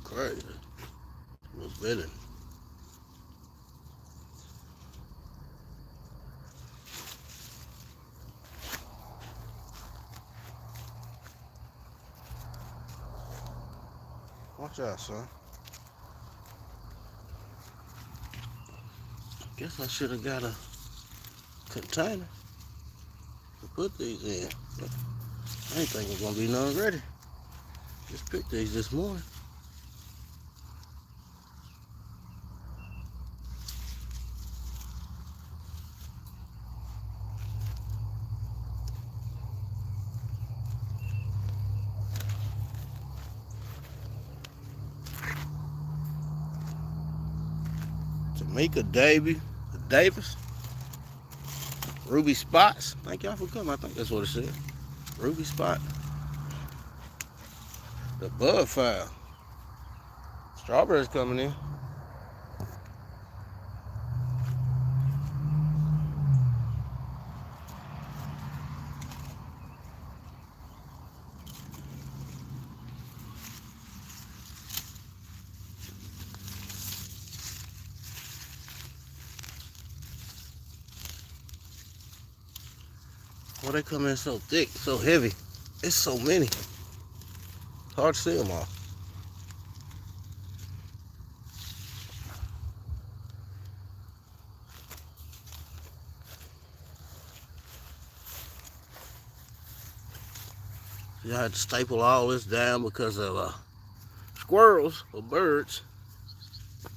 crazy. What's better? Watch out, son. Guess I should have got a container to put these in. I ain't think it's gonna be none ready. Just picked these this morning. Tamika Davis, Ruby Spots. Thank y'all for coming. I think that's what it said. Ruby Spot. The Bud File. Strawberries coming in. Well, they come in so thick, so heavy. It's so many. Hard to see them all. You had to staple all this down because of squirrels or birds.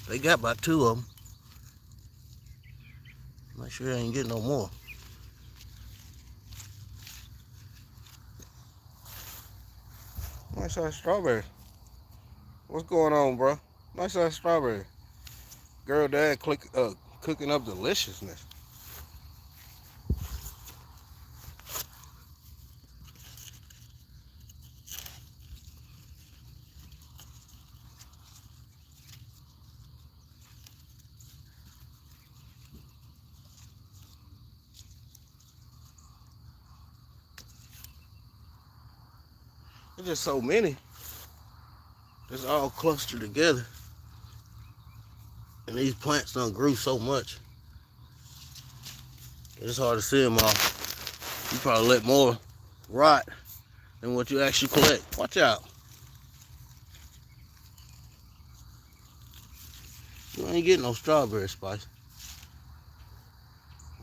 They got about two of them. Make sure I ain't getting no more. Nice size strawberry. What's going on, bro? Nice size strawberry. Girl, dad cooking up deliciousness. There's just so many. It's all clustered together. And these plants done grew so much. It's hard to see them all. You probably let more rot than what you actually collect. Watch out. You ain't getting no strawberry spice.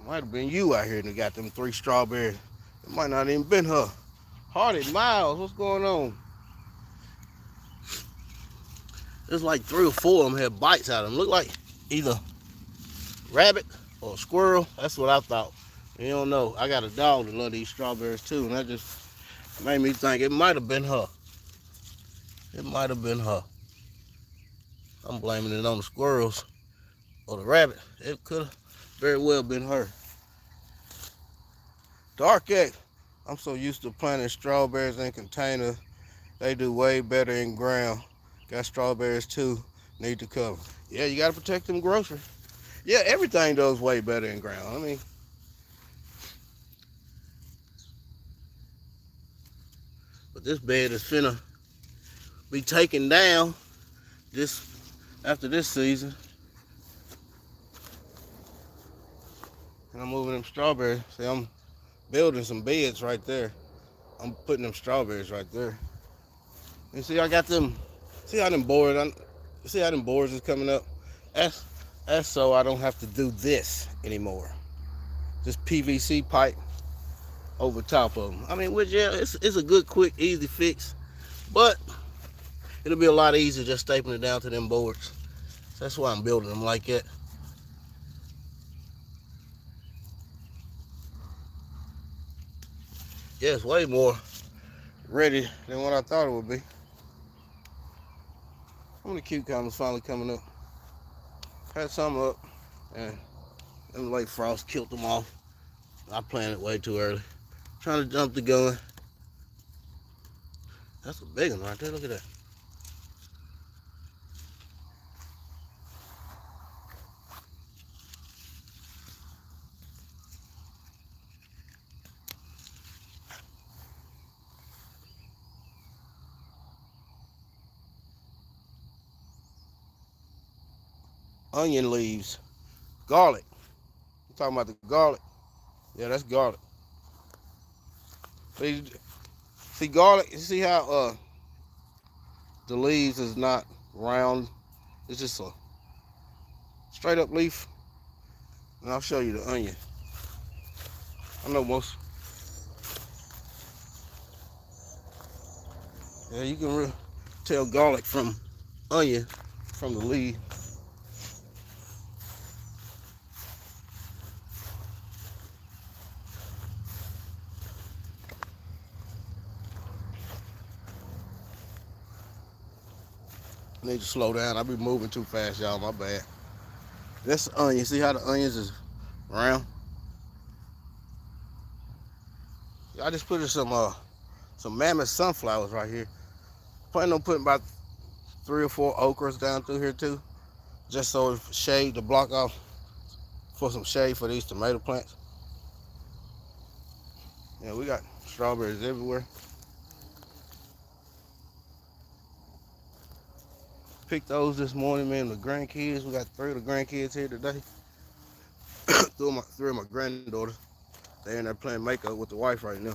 Might have been you out here that got them 3 strawberries. It might not even been her. Hardy Miles, what's going on? There's like 3 or 4 of them had bites out of them. Look like either rabbit or squirrel. That's what I thought. You don't know. I got a dog that love these strawberries too, and that just made me think it might have been her. It might have been her. I'm blaming it on the squirrels or the rabbit. It could have very well been her. Dark X. I'm so used to planting strawberries in containers. They do way better in ground. Got strawberries too. Need to cover. Yeah, you got to protect them groceries. Yeah, everything does way better in ground. I mean, but this bed is finna be taken down this after this season. And I'm moving them strawberries. See, I'm building some beds right there. I'm putting them strawberries right there. And see, I got them. See how them boards? See how them boards is coming up? That's that's so I don't have to do this anymore. This PVC pipe over top of them. I mean, which yeah, it's a good, quick, easy fix, but it'll be a lot easier just stapling it down to them boards. So that's why I'm building them like that. Yeah, it's way more ready than what I thought it would be. How many cucumbers finally coming up? Had some up, and them late frost killed them off. I planted way too early. Trying to jump the gun. That's a big one right there. Look at that. onion leaves, garlic. You talking about the garlic? Yeah, that's garlic. See garlic. You see how the leaves is not round? It's just a straight up leaf. And I'll show you the onion. I know most. Yeah, you can really tell garlic from onion from the leaf. I need to slow down. I be moving too fast, y'all. My bad. That's the onion. See how the onions is round? I just put in some mammoth sunflowers right here. Planning on putting about 3 or 4 okras down through here too, just so it's shade to block off for some shade for these tomato plants. Yeah, we got strawberries everywhere. Picked those this morning, man. The grandkids. We got 3 of the grandkids here today. 3 of my granddaughters. They're in there playing makeup with the wife right now.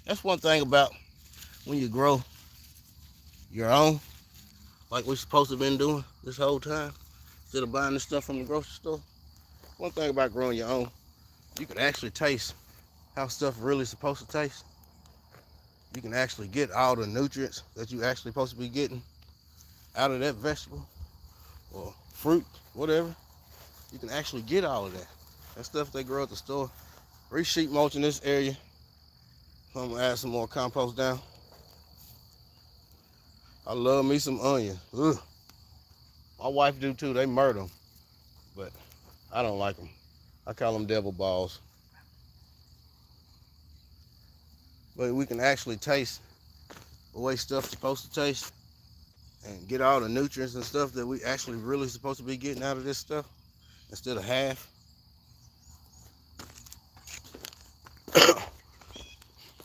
That's one thing about when you grow your own, like we're supposed to have been doing this whole time, instead of buying this stuff from the grocery store. One thing about growing your own, you can actually taste how stuff really supposed to taste. You can actually get all the nutrients that you actually supposed to be getting out of that vegetable or fruit, whatever. You can actually get all of that. That stuff they grow at the store. Re-sheet mulch in this area. So I'm gonna add some more compost down. I love me some onion. Ugh. My wife do too. They murder them, but I don't like them. I call them devil balls. But we can actually taste the way stuff's supposed to taste and get all the nutrients and stuff that we actually really supposed to be getting out of this stuff instead of half.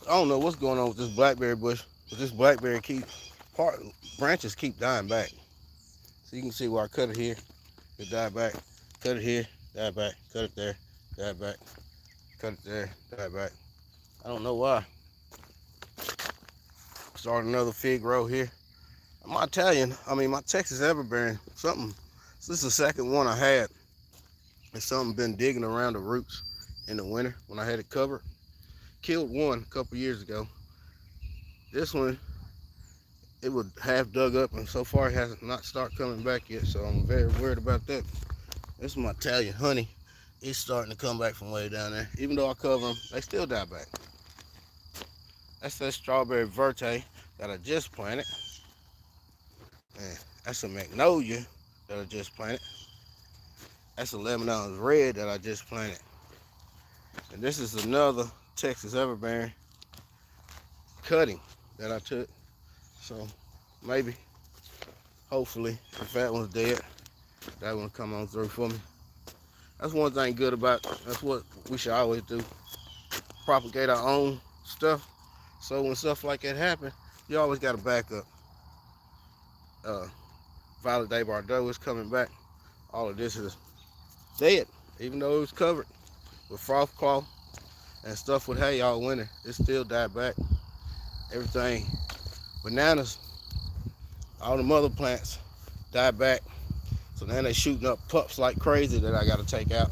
I don't know what's going on with this blackberry bush, but this blackberry branches keep dying back. So you can see where I cut it here, it died back. Cut it here, died back. Cut it there, died back. Cut it there, died back. I don't know why. Start another fig row here. My Texas everbearing, something. This is the second one I had. It's something been digging around the roots in the winter when I had it covered. Killed one a couple years ago. This one, it was half dug up, and so far it has not started coming back yet, so I'm very worried about that. This is my Italian honey. It's starting to come back from way down there. Even though I cover them, they still die back. That's that strawberry verte that I just planted. And that's a magnolia that I just planted. That's a Lebanon red that I just planted. And this is another Texas everbearing cutting that I took. So maybe, hopefully, if that one's dead, that one come on through for me. That's one thing good about, that's what we should always do. Propagate our own stuff. So when stuff like that happen, you always got a backup. Violet de Bordeaux is coming back. All of this is dead, even though it was covered with frost cloth and stuff with hay all winter. It still died back. Everything, bananas, all the mother plants died back. So now they shooting up pups like crazy that I got to take out.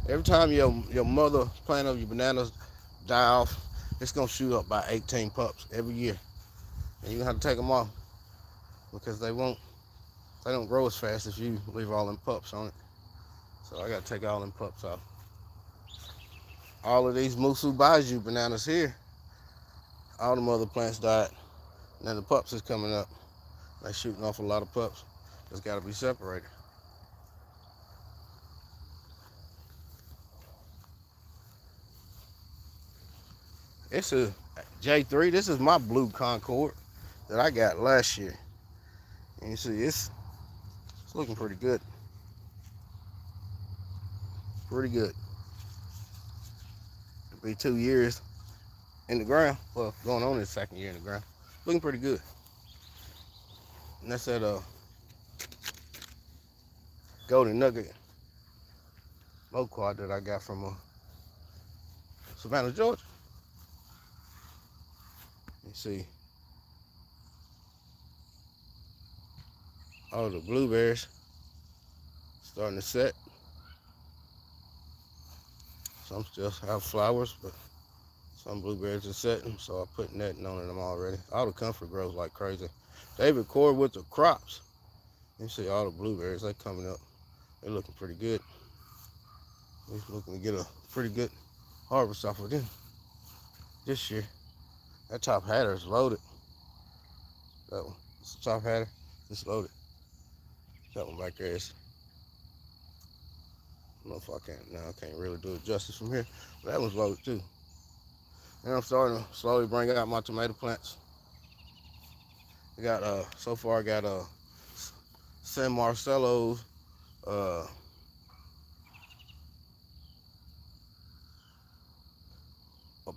Every time your mother plant of your bananas die off, it's gonna shoot up by 18 pups every year, and you have to take them off because they don't grow as fast if you leave all them pups on it. So I got to take all them pups off. All of these Musu Baju bananas here, all the mother plants died. And then the pups is coming up. They're shooting off a lot of pups. It's got to be separated. It's a J3. This is my blue Concord that I got last year. And you see, it's looking pretty good. Pretty good. It'll be 2 years in the ground. Well, going on its second year in the ground. Looking pretty good. And that's that Golden Nugget low quad that I got from Savannah, Georgia. You see all the blueberries starting to set. Some still have flowers, but some blueberries are setting, so I put netting on them already. All the comfort grows like crazy. David Cord with the crops. You see all the blueberries, they coming up. They're looking pretty good. He's looking to get a pretty good harvest off of them this year. That top hatter is loaded. That one, it's the top hatter, it's loaded. That one back there is, I don't know if I can't, now I can't really do it justice from here, but that one's loaded too. And I'm starting to slowly bring out my tomato plants. I got, so far I got San Marcelo's, a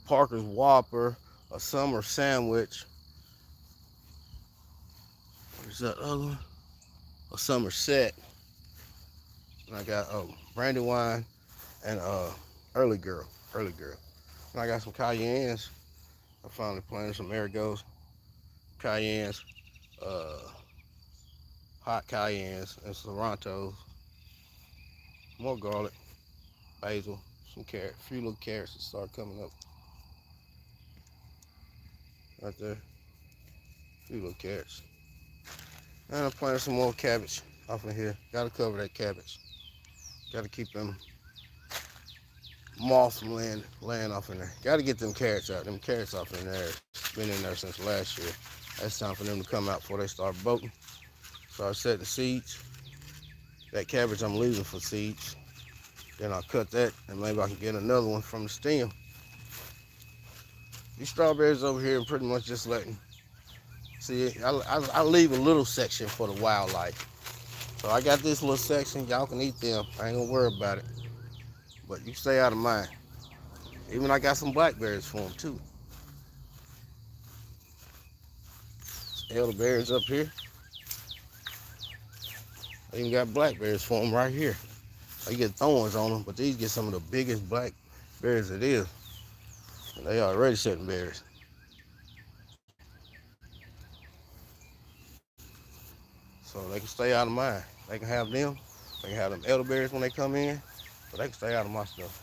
Parker's Whopper, a summer sandwich. Where's that other one? A summer set. And I got Brandywine and Early Girl. And I got some cayennes. I finally planted some marigolds, cayennes, uh, hot cayennes, and Sorrentos. More garlic, basil, some carrots, a few little carrots that start coming up right there. A few little carrots. And I planted some more cabbage off in here. Gotta cover that cabbage. Gotta keep them moths from laying off in there. Gotta get them carrots out. Them carrots off in there. Been in there since last year. It's time for them to come out before they start bolting. Start setting seeds. That cabbage I'm leaving for seeds. Then I'll cut that and maybe I can get another one from the stem. These strawberries over here are pretty much just letting, see, I leave a little section for the wildlife. So I got this little section, y'all can eat them. I ain't gonna worry about it. But you stay out of mine. Even I got some blackberries for them too. Elderberries up here. I even got blackberries for them right here. I get thorns on them, but these get some of the biggest blackberries it is. And they already setting berries. So they can stay out of mine. They can have them. They can have them elderberries when they come in, but they can stay out of my stuff.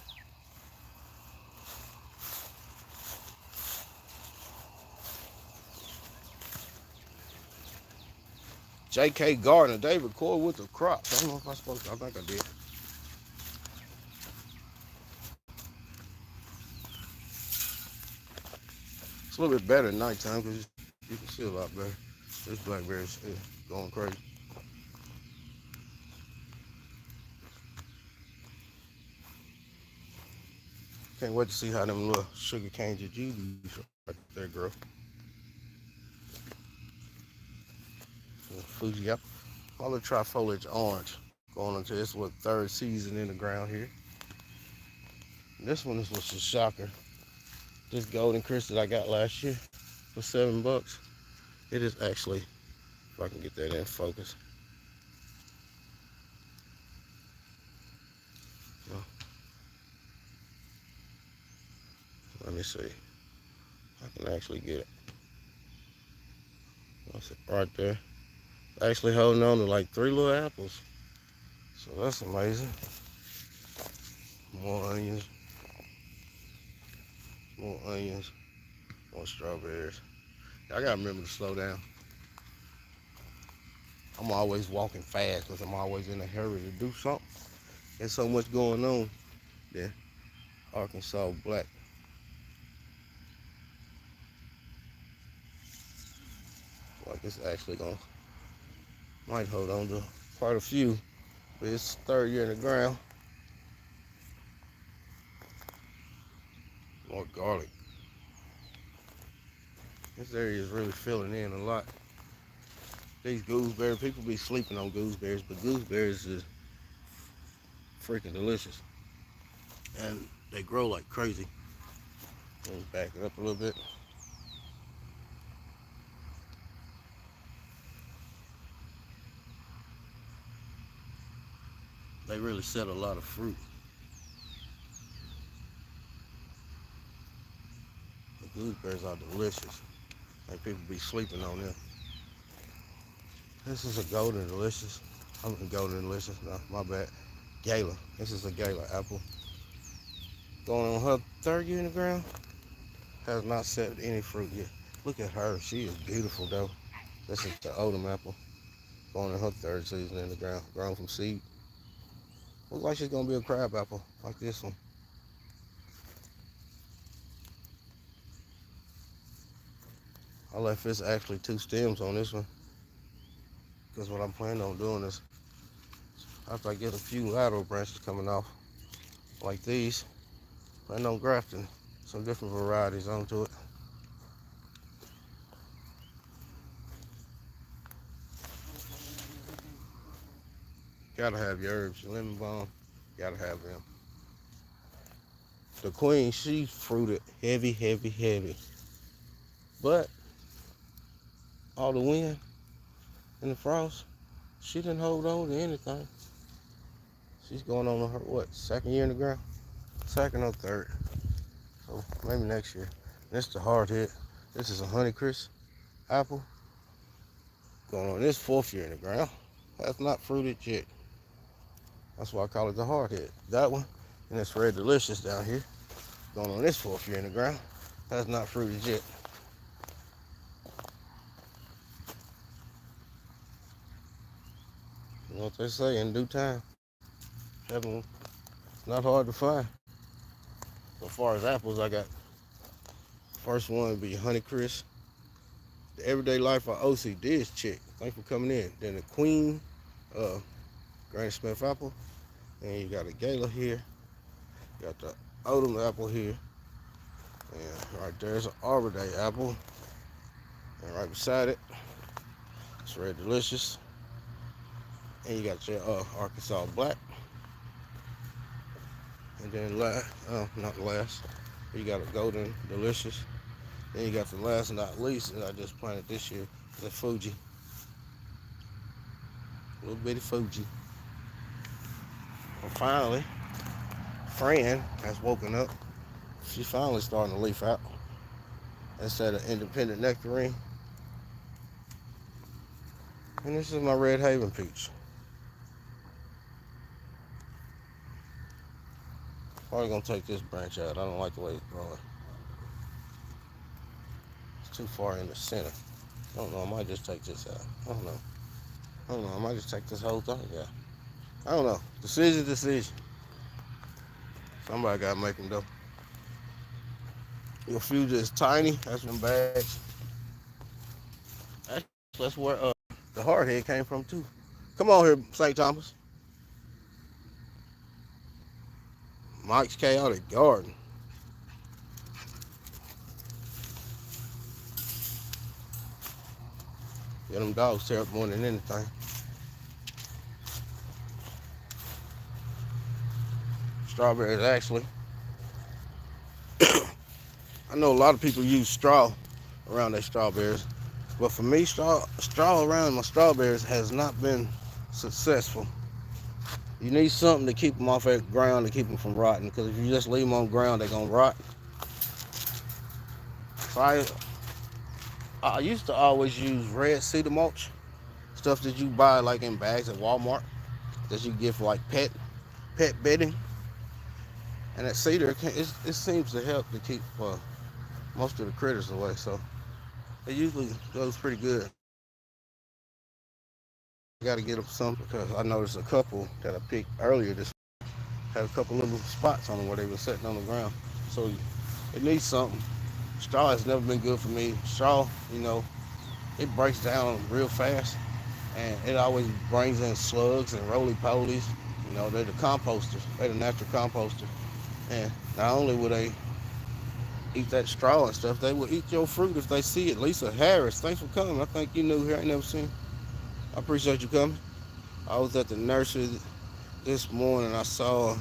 J.K. Gardner, David Cord with the crops. I don't know if I'm supposed to. I think I did. It's a little bit better at nighttime because you can see a lot better. This blackberry's going crazy. Can't wait to see how them little sugar cane jujubes right there grow. Fuji, yep. My little trifoliage orange going into this third season in the ground here. And this one is what's a shocker. This golden crystal I got last year for $7. It is actually, if I can get that in focus. Let me see. I can actually get it. That's it right there. Actually holding on to like 3 little apples. So that's amazing. More onions. More strawberries. I gotta remember to slow down. I'm always walking fast because I'm always in a hurry to do something. There's so much going on there. Arkansas black. Like it's actually might hold on to quite a few. But it's third year in the ground. More garlic. This area is really filling in a lot. These gooseberries, people be sleeping on gooseberries, but gooseberries is freaking delicious. And they grow like crazy. Let me back it up a little bit. they really set a lot of fruit. The gooseberries are delicious. And people be sleeping on them. This is a golden delicious. I'm a golden delicious. No, my bad. Gala. This is a Gala apple. Going on her 3rd year in the ground. Has not set any fruit yet. Look at her. She is beautiful though. This is the Odom apple. Going in her 3rd season in the ground. Grown from seed. Looks like she's gonna be a crab apple like this one. I left this actually 2 stems on this one. Because what I'm planning on doing is after I get a few lateral branches coming off like these, plan on grafting some different varieties onto it. Gotta have your herbs, your lemon balm, gotta have them. The queen, she fruited heavy, heavy, heavy. But all the wind and the frost, she didn't hold on to anything. She's going on her, what, 2nd year in the ground? 2nd or 3rd. So maybe next year. This is the hard hit. This is a Honeycrisp apple. Going on this 4th year in the ground. Has not fruited yet. That's why I call it the hard hit. That one, and it's Red Delicious down here. Going on this 4th year in the ground. Has not fruited yet. You know what they say, in due time. It's not hard to find. As far as apples, I got first one would be Honeycrisp. The Everyday Life of OC Dish Chick. Thanks for coming in. Then the Queen Granny Smith apple. And you got a Gala here. You got the Odom apple here. And right there's an Arbor Day apple. And right beside it, it's Red Delicious. And you got your Arkansas Black. And then not last, you got a Golden Delicious. Then you got the last and not least that I just planted this year, the Fuji. Little bitty Fuji. Well, finally, Fran has woken up. She's finally starting to leaf out. Instead of Independent Nectarine. And this is my Red Haven peach. Probably gonna take this branch out. I don't like the way it's growing. It's too far in the center. I don't know, I might just take this out. I don't know, I might just take this whole thing out. I don't know. Decision. Somebody gotta make them though. Your fuse is tiny. That's them bags. Actually, that's where the hardhead came from too. Come on here, St. Thomas. Mike's Chaotic Garden. Yeah, them dogs tear up more than anything. Strawberries, actually. I know a lot of people use straw around their strawberries, but for me, straw around my strawberries has not been successful. You need something to keep them off that ground to keep them from rotting, because if you just leave them on the ground, they're gonna rot. So I used to always use red cedar mulch, stuff that you buy like in bags at Walmart, that you get for like pet bedding. And that cedar, it seems to help to keep most of the critters away. So it usually goes pretty good. I got to get up some because I noticed a couple that I picked earlier this had a couple little spots on them where they were sitting on the ground. So it needs something. Straw has never been good for me. Straw, it breaks down real fast, and it always brings in slugs and roly-polies. They're the composters. They're the natural composter. And not only will they eat that straw and stuff, they will eat your fruit if they see it. Lisa Harris, thanks for coming. I think you knew her. I ain't never seen you. I appreciate you coming. I was at the nursery this morning. I saw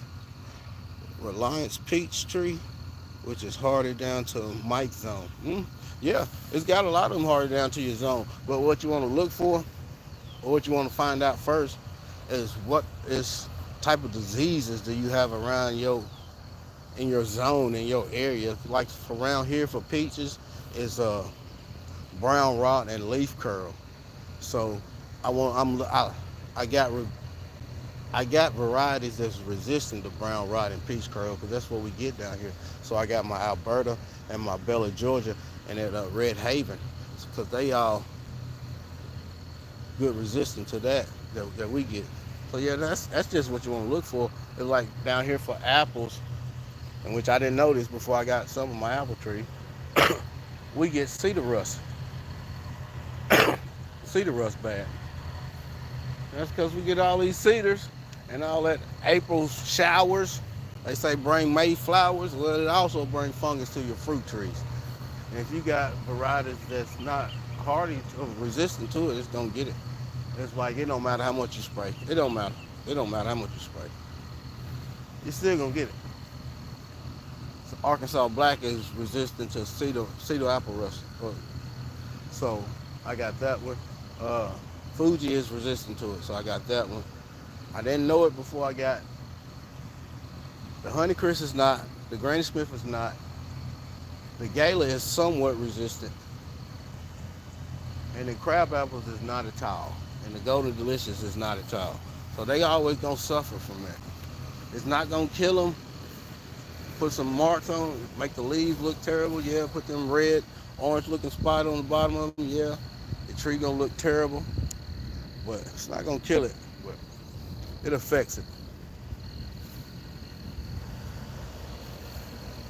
Reliance Peach Tree, which is harder down to Mike's zone. Yeah, it's got a lot of them harder down to your zone. But what you want to look for, or what you want to find out first, is what is type of diseases do you have around in your zone, in your area? Like around here for peaches is brown rot and leaf curl. So I want I got I got varieties that's resistant to brown rot and peach curl because that's what we get down here. So I got my Alberta and my Bella Georgia and that Red Haven because they all good resistant to that we get. So yeah, that's just what you want to look for. It's like down here for apples, and which I didn't notice before I got some of my apple tree. We get cedar rust, cedar rust bad. That's because we get all these cedars and all that April showers. They say bring May flowers. Well, it also brings fungus to your fruit trees. And if you got varieties that's not hardy or resistant to it, it's gonna get it. It's like it don't matter how much you spray. It don't matter. It don't matter how much you spray. You're still gonna get it. So Arkansas Black is resistant to cedar apple rust. So I got that one. Fuji is resistant to it, so I got that one. I didn't know it before I got the Honeycrisp is not, the Granny Smith is not, the Gala is somewhat resistant, and the crab apples is not at all, and the Golden Delicious is not at all. So they always gonna suffer from that. It's not gonna kill them. Put some marks on them, make the leaves look terrible. Yeah, put them red, orange looking spot on the bottom of them. Yeah, the tree gonna look terrible, but it's not gonna kill it. But it affects it.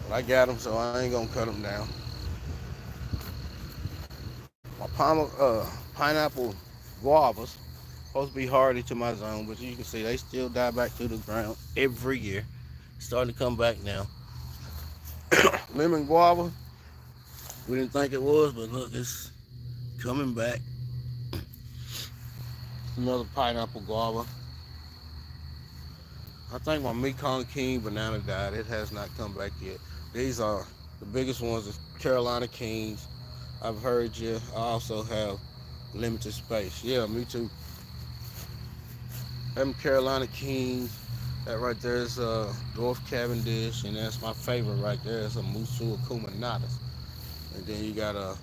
But I got them, so I ain't gonna cut them down. My pineapple guavas supposed to be hardy to my zone, but you can see they still die back to the ground every year. Starting to come back now. Lemon guava, we didn't think it was, but look, it's coming back. Another pineapple guava. I think my Mekong King banana died. It has not come back yet. These are the biggest ones is Carolina Kings. I've heard you. I also have limited space. Yeah, me too. Them Carolina Kings. That right there is Dwarf Cavendish, and that's my favorite right there. It's a Musu Akuminatus. And then you got a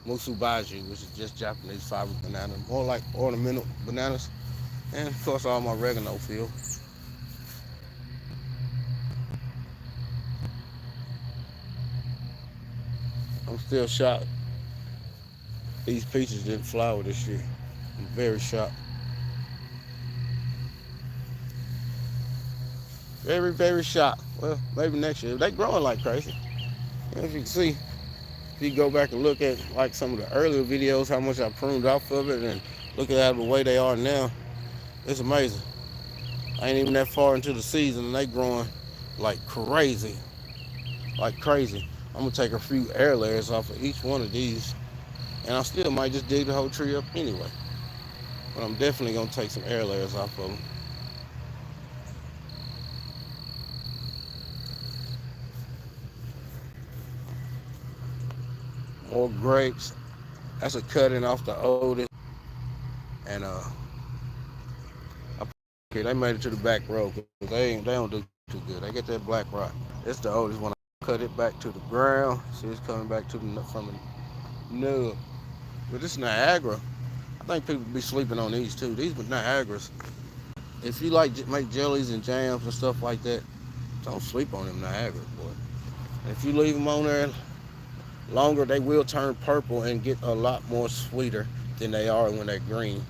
Musu Baju, which is just Japanese fiber banana, more like ornamental bananas. And of course all my oregano field. I'm still shocked these peaches didn't flower this year. I'm very shocked. Very, very shocked. Well, maybe next year. They growing like crazy. As you can see, if you go back and look at like some of the earlier videos, how much I pruned off of it, and look at the way they are now, it's amazing. I ain't even that far into the season, and they growing like crazy. Like crazy. I'm gonna take a few air layers off of each one of these, and I still might just dig the whole tree up anyway. But I'm definitely gonna take some air layers off of them. More grapes. That's a cutting off the oldest. And okay, they made it to the back row because they don't do too good. They get that black rock. It's the oldest one. I cut it back to the ground. See, it's coming back to the from the nub. But this Niagara, I think people be sleeping on these too. These are Niagaras. If you like make jellies and jams and stuff like that, don't sleep on them Niagaras, boy. And if you leave them on there longer, they will turn purple and get a lot more sweeter than they are when they're green.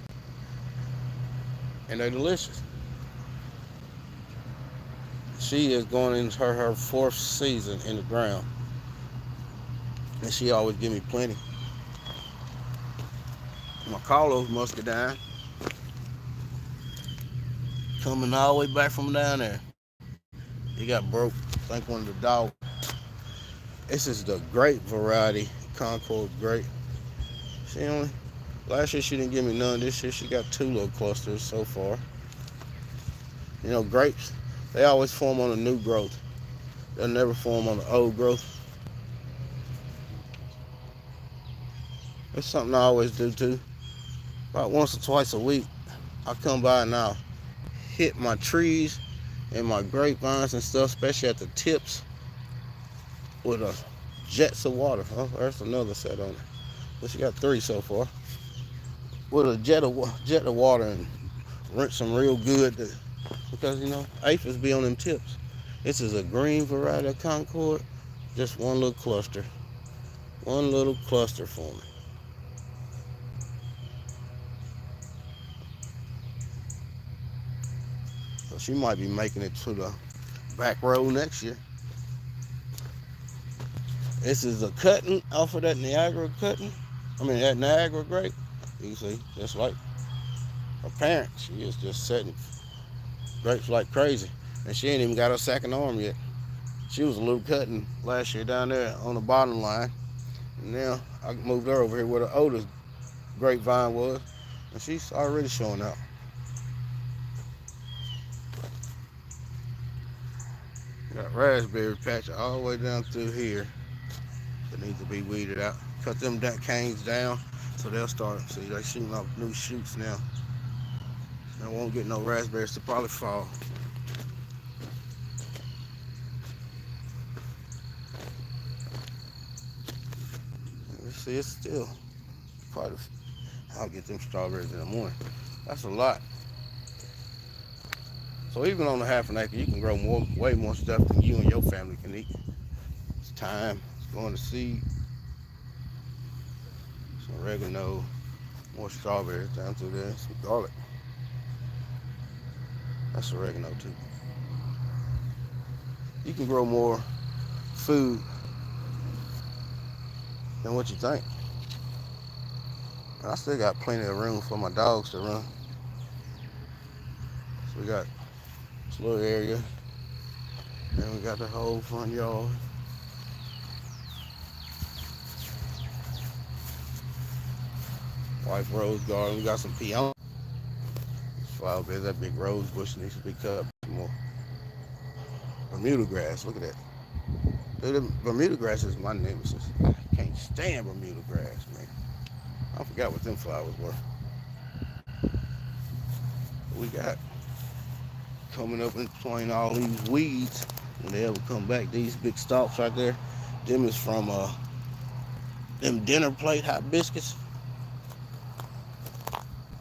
And they're delicious. She is going into her fourth season in the ground. And she always give me plenty. My Carlos muscadine coming all the way back from down there. He got broke. I think one of the dogs. This is the grape variety, Concord grape. She only, last year she didn't give me none. This year she got 2 little clusters so far. You know, grapes, they always form on the new growth. They'll never form on the old growth. It's something I always do too. About once or twice a week, I come by now hit my trees and my grapevines and stuff, especially at the tips, with a jets of water. Oh, there's another set on it. But she got 3 so far. With a jet of water and rinse them real good because aphids be on them tips. This is a green variety of Concord. Just one little cluster. One little cluster for me. So she might be making it to the back row next year. This is a cutting off of that Niagara cutting. That Niagara grape. You can see, just like her parent, she is just setting grapes like crazy. And she ain't even got her second arm yet. She was a little cutting last year down there on the bottom line. And now I moved her over here where the oldest grapevine was. And she's already showing out. Got raspberry patch all the way down through here that needs to be weeded out. Cut them canes down so they'll start. See, they're shooting off new shoots now. I won't get no raspberries to probably fall. Let's see, it's still quite I'll get them strawberries in the morning. That's a lot. So even on a half an acre, you can grow way more stuff than you and your family can eat. It's time. It's going to seed. Some oregano, more strawberries down through there, some garlic. That's oregano too. You can grow more food than what you think. I still got plenty of room for my dogs to run. So we got this little area. Then we got the whole front yard. White rose garden. We got some peons. This flower bed, that big rose bush needs to be cut more. Bermuda grass, look at that. Dude, Bermuda grass is my nemesis. I can't stand Bermuda grass, man. I forgot what them flowers were. We got coming up in between all these weeds, when they ever come back, these big stalks right there, them is from them dinner plate hibiscus.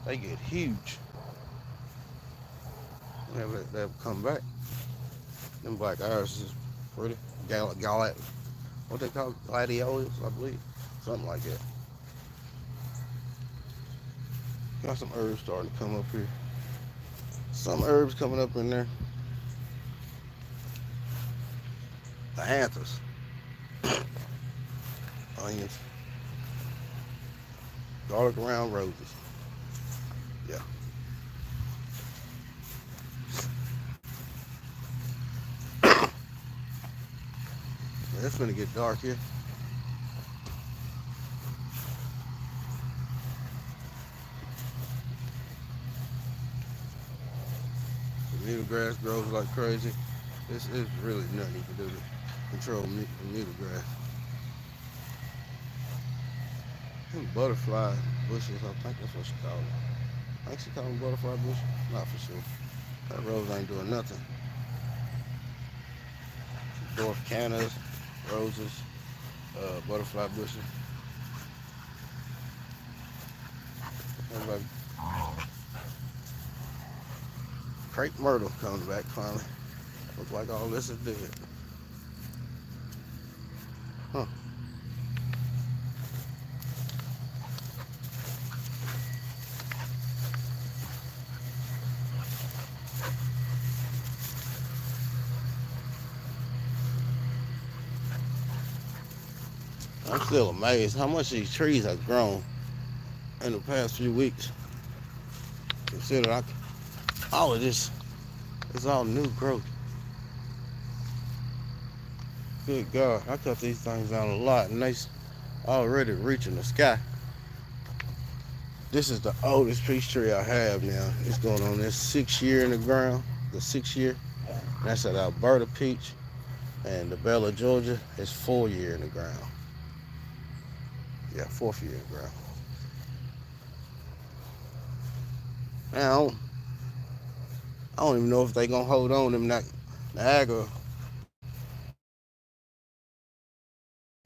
They get huge whenever they ever come back. Them black iris is pretty. What they call it? Gladiolus, I believe. Something like that. Got some herbs starting to come up here. Some herbs coming up in there. The anthers. Onions. Garlic around roses. Yeah. It's gonna get dark here. Bermuda grass grows like crazy. This is really nothing you can do to control Bermuda grass. Butterfly bushes, I think that's what she called them. I think she called them butterfly bushes. Not for sure. That rose ain't doing nothing. Dwarf cannas, roses, butterfly bushes. Everybody. Crepe myrtle comes back finally. Looks like all this is dead. Huh. I'm still amazed how much these trees have grown in the past few weeks. Consider all of this is all new growth. Good God, I cut these things down a lot and they already reaching the sky. This is the oldest peach tree I have now. It's going on this 6th year in the ground, the 6th year. That's at Alberta peach. And the Bella, Georgia is 4 year in the ground. Yeah, 4th year in the ground. Now, I don't even know if they gonna hold on them Niagara.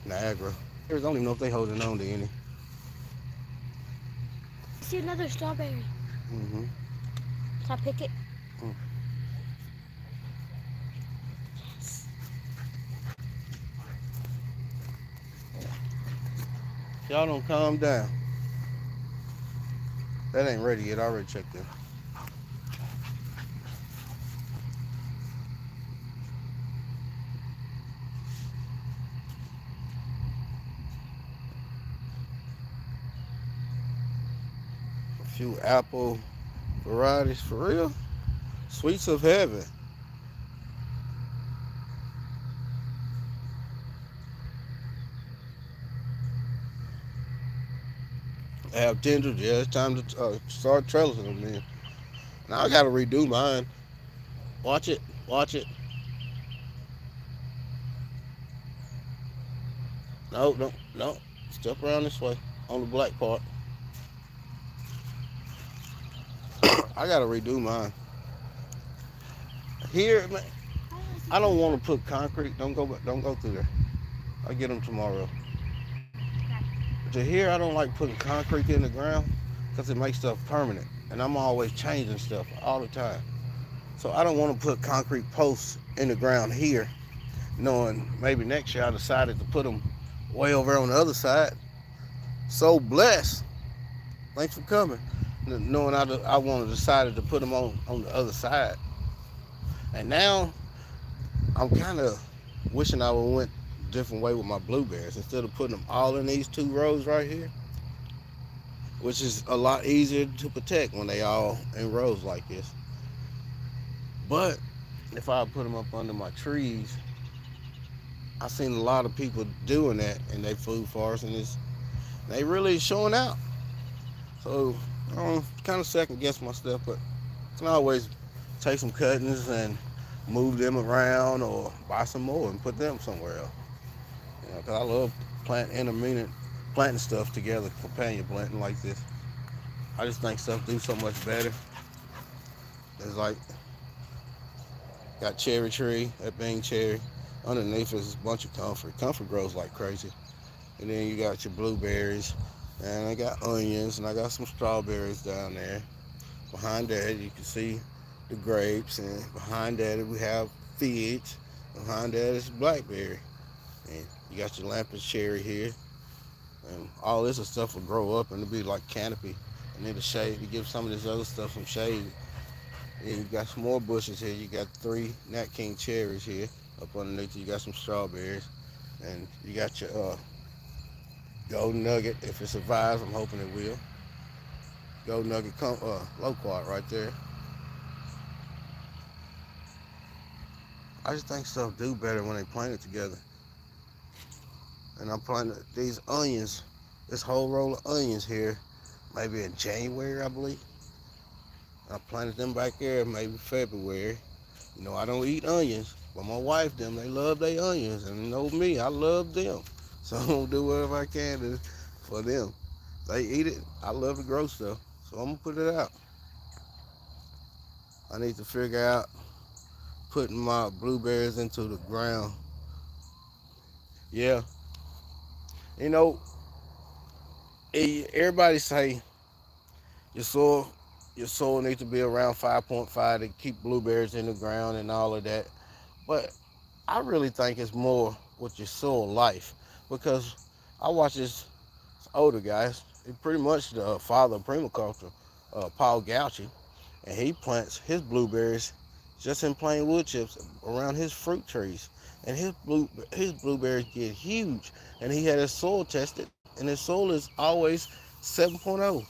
Niagara. I don't even know if they holding on to any. I see another strawberry. Mm-hmm. Can I pick it? Mm. Yes. Y'all don't calm down. That ain't ready yet. I already checked them. A few apple varieties for real. Sweets of heaven. I have tenders. Yeah, it's time to start trellising them then. Now I gotta redo mine. Watch it. Watch it. No, no, no. Step around this way on the black part. I gotta redo mine. Here, man, I don't want to put concrete. Don't go through there. I'll get them tomorrow. To here, I don't like putting concrete in the ground because it makes stuff permanent. And I'm always changing stuff all the time. So I don't want to put concrete posts in the ground here, knowing maybe next year I decided to put them way over on the other side. So blessed. Thanks for coming. Knowing I wanted decided to put them on the other side. And now I'm kind of wishing I would went a different way with my blueberries instead of putting them all in these two rows right here, which is a lot easier to protect when they all in rows like this. But if I put them up under my trees, I've seen a lot of people doing that in their food forests, and they really showing out. So I don't kind of second guess my stuff, but I can always take some cuttings and move them around or buy some more and put them somewhere else. You know, 'cause I love planting stuff together, companion planting like this. I just think stuff do so much better. It's like got cherry tree, that being cherry. Underneath is a bunch of comfort. Comfort grows like crazy. And then you got your blueberries, and I got onions, and I got some strawberries down there. Behind that, you can see the grapes, and behind that we have figs. Behind that is blackberry, and you got your Lampas cherry here, and all this stuff will grow up and it'll be like canopy, and then the shade to give some of this other stuff some shade. And you got some more bushes here. You got three Nat King cherries here. Up underneath you got some strawberries, and you got your Golden Nugget. If it survives, I'm hoping it will. Golden Nugget loquat right there. I just think stuff do better when they plant it together. And I'm planting these onions, this whole roll of onions here, maybe in January, I believe. I planted them back there maybe February. You know, I don't eat onions, but my wife, they love their onions. And you know me, I love them. So I'm going to do whatever I can for them. They eat it. I love to grow stuff. So I'm going to put it out. I need to figure out putting my blueberries into the ground. Yeah. You know, everybody say your soil your soil needs to be around 5.5 to keep blueberries in the ground and all of that. But I really think it's more with your soil life because I watch this older guy. He's pretty much the father of permaculture, Paul Gauchi, and he plants his blueberries just in plain wood chips around his fruit trees. And his blueberries get huge, and he had his soil tested, and his soil is always 7.0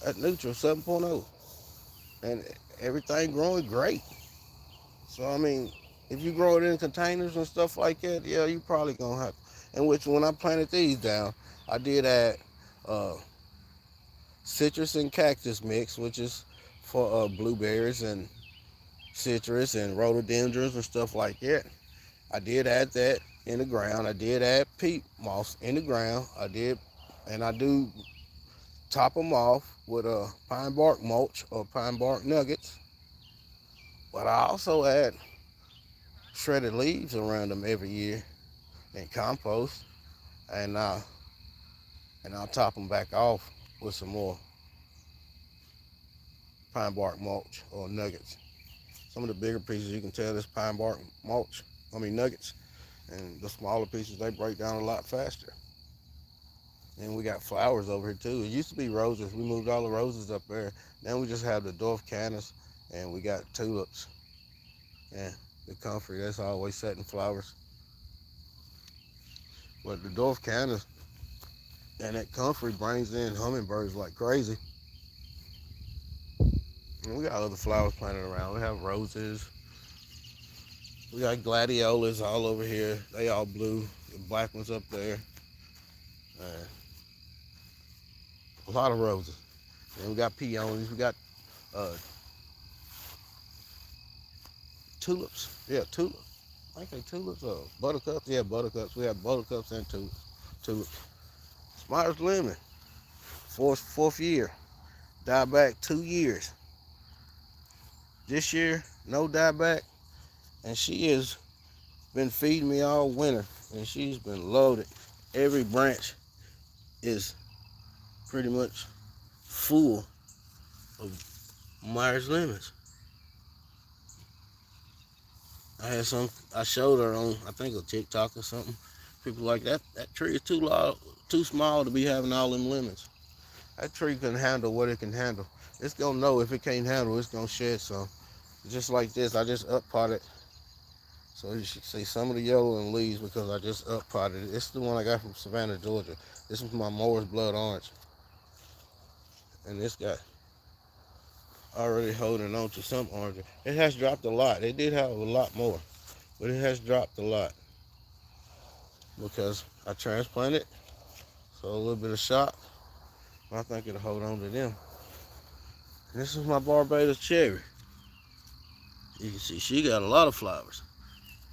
at neutral 7.0, and everything growing great. So I mean, if you grow it in containers and stuff like that, yeah, you probably gonna have. And which when I planted these down, I did add uh, citrus and cactus mix, which is for blueberries and citrus and rhododendrons and stuff like that. I did add that in the ground. I did add peat moss in the ground. And I do top them off with a pine bark mulch or pine bark nuggets. But I also add shredded leaves around them every year and compost, and I'll top them back off with some more pine bark mulch or nuggets. Some of the bigger pieces you can tell this pine bark mulch, nuggets, and the smaller pieces they break down a lot faster. And we got flowers over here too. It used to be roses. We moved all the roses up there. Now we just have the dwarf cannas, and we got tulips. And the comfrey, that's always setting flowers. But the dwarf cannas and that comfrey brings in hummingbirds like crazy. And we got other flowers planted around. We have roses. We got gladiolas all over here. They all blue. The black ones up there. Uh, a lot of roses. And we got peonies. We got uh, tulips. Yeah, tulips. I think they tulips or buttercups. Yeah, buttercups. We have buttercups and tulips. Tulips. Myers Lemon. Fourth year. Dieback 2 years. This year, no dieback. And she has been feeding me all winter. And she's been loaded. Every branch is pretty much full of Myers lemons. I showed her on, I think, a TikTok or something. People like that tree is too small to be having all them lemons. That tree can handle what it can handle. It's gonna know if it can't handle, it's gonna shed some. Just like this, I just up potted. So you should see some of the yellow in leaves because I just up potted it. It's the one I got from Savannah, Georgia. This is my Moore's Blood Orange. And this got already holding on to some orange. It has dropped a lot. It did have a lot more, but it has dropped a lot because I transplanted, so a little bit of shock. I think it'll hold on to them. And this is my Barbados cherry. You can see she got a lot of flowers.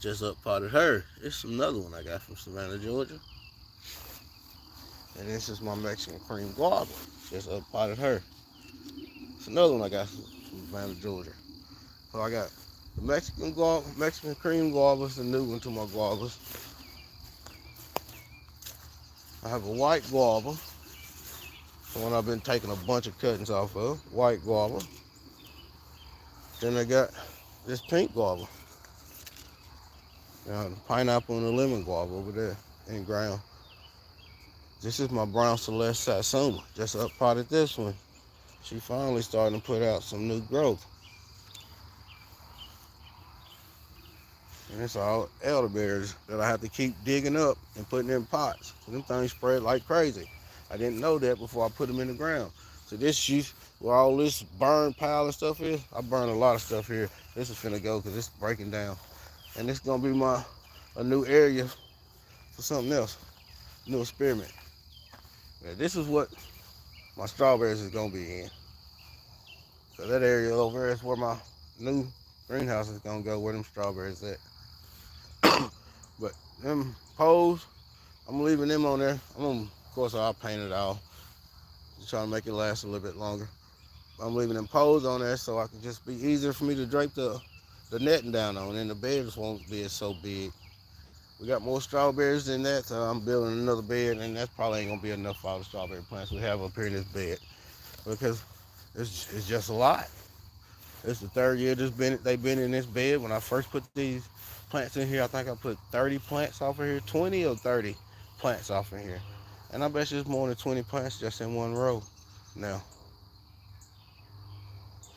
Just up potted her. It's another one I got from Savannah, Georgia. And this is my Mexican cream guava. Just up potted her. It's another one I got from Savannah, Georgia. So I got the Mexican cream guavas, the new one to my guavas. I have a white guava, the one I've been taking a bunch of cuttings off of. White guava. Then I got this pink guava. The pineapple and the lemon guava over there in ground. This is my brown Celeste Satsuma. Just up potted this one. She finally starting to put out some new growth. And it's all elderberries that I have to keep digging up and putting in pots. So them things spread like crazy. I didn't know that before I put them in the ground. So this sheet, where all this burn pile and stuff is, I burned a lot of stuff here. This is finna go because it's breaking down. And it's gonna be a new area for something else, new experiment. Now, this is what my strawberries is gonna be in. So that area over there is where my new greenhouse is gonna go, where them strawberries at. But them poles, I'm leaving them on there. Of course, I'll paint it all. Just trying to make it last a little bit longer. I'm leaving them poles on there so I can just be easier for me to drape the netting down on, and the beds won't be so big. We got more strawberries than that, so I'm building another bed, and that probably ain't gonna be enough for all the strawberry plants we have up here in this bed because it's just a lot. It's the third year they've been in this bed. When I first put these plants in here, I think I put 30 plants off of here, 20 or 30 plants off in here. And I bet you it's more than 20 plants just in one row now.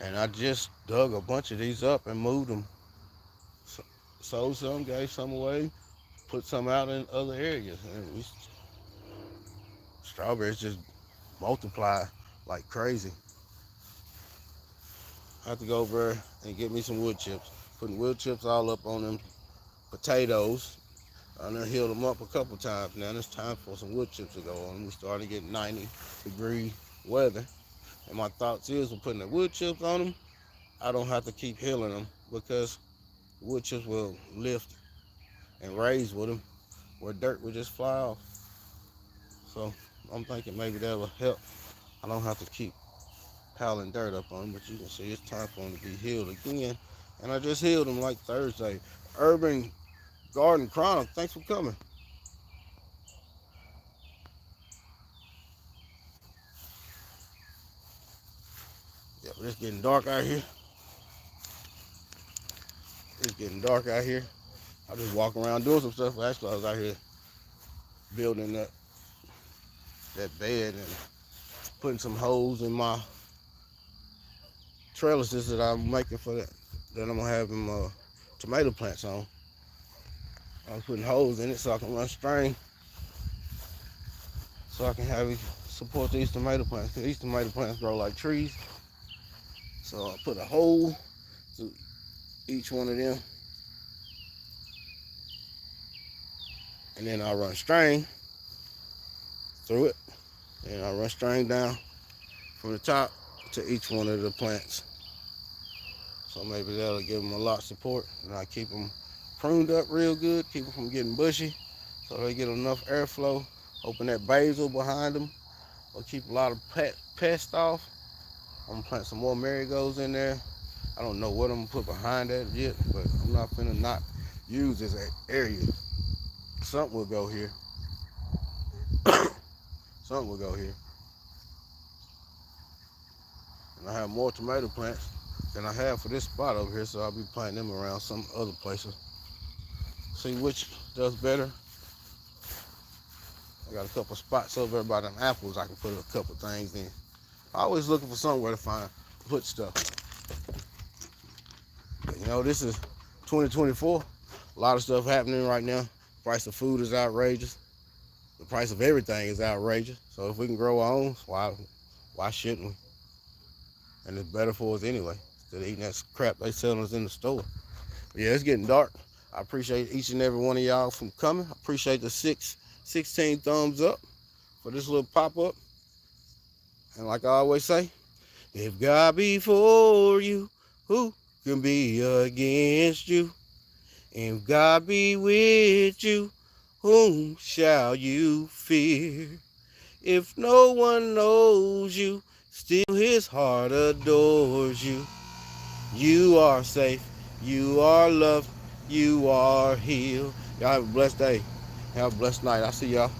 And I just dug a bunch of these up and moved them. Sold some, gave some away, put some out in other areas. And strawberries just multiply like crazy. I have to go over there and get me some wood chips. Putting wood chips all up on them potatoes. I done healed them up a couple times now. It's time for some wood chips to go on them. We started getting 90-degree weather. And my thoughts is with putting the wood chips on them, I don't have to keep healing them because wood chips will lift and raise with them where dirt will just fly off. So I'm thinking maybe that will help. I don't have to keep piling dirt up on them, but you can see it's time for them to be healed again. And I just healed them like Thursday. Urban Garden Chronic, thanks for coming. Yeah, but it's getting dark out here. It's getting dark out here. I just walk around doing some stuff. Actually, I was out here building that bed and putting some holes in my trellises that I'm making for that I'm gonna have them tomato plants on. I'm putting holes in it so I can run string, so I can have it support these tomato plants. Cause these tomato plants grow like trees. So I put a hole through each one of them, and then I run string through it, and I run string down from the top to each one of the plants. So maybe that'll give them a lot of support, and I keep them pruned up real good, keep them from getting bushy, so they get enough airflow. Open that basil behind them, or keep a lot of pests off. I'm gonna plant some more marigolds in there. I don't know what I'm gonna put behind that yet, but I'm not finna not use this area. Something will go here. Something will go here. And I have more tomato plants than I have for this spot over here, so I'll be planting them around some other places. See which does better. I got a couple spots over there by them apples I can put a couple things in. Always looking for somewhere to put stuff. But, you know, this is 2024. A lot of stuff happening right now. Price of food is outrageous. The price of everything is outrageous. So if we can grow our own, why shouldn't we? And it's better for us anyway, instead of eating that crap they selling us in the store. But yeah, it's getting dark. I appreciate each and every one of y'all from coming. I appreciate the 16 thumbs up for this little pop-up. And like I always say, if God be for you, who can be against you? If God be with you, whom shall you fear? If no one knows you, still his heart adores you. You are safe, you are loved, you are healed. Y'all have a blessed day. Have a blessed night. I'll see y'all.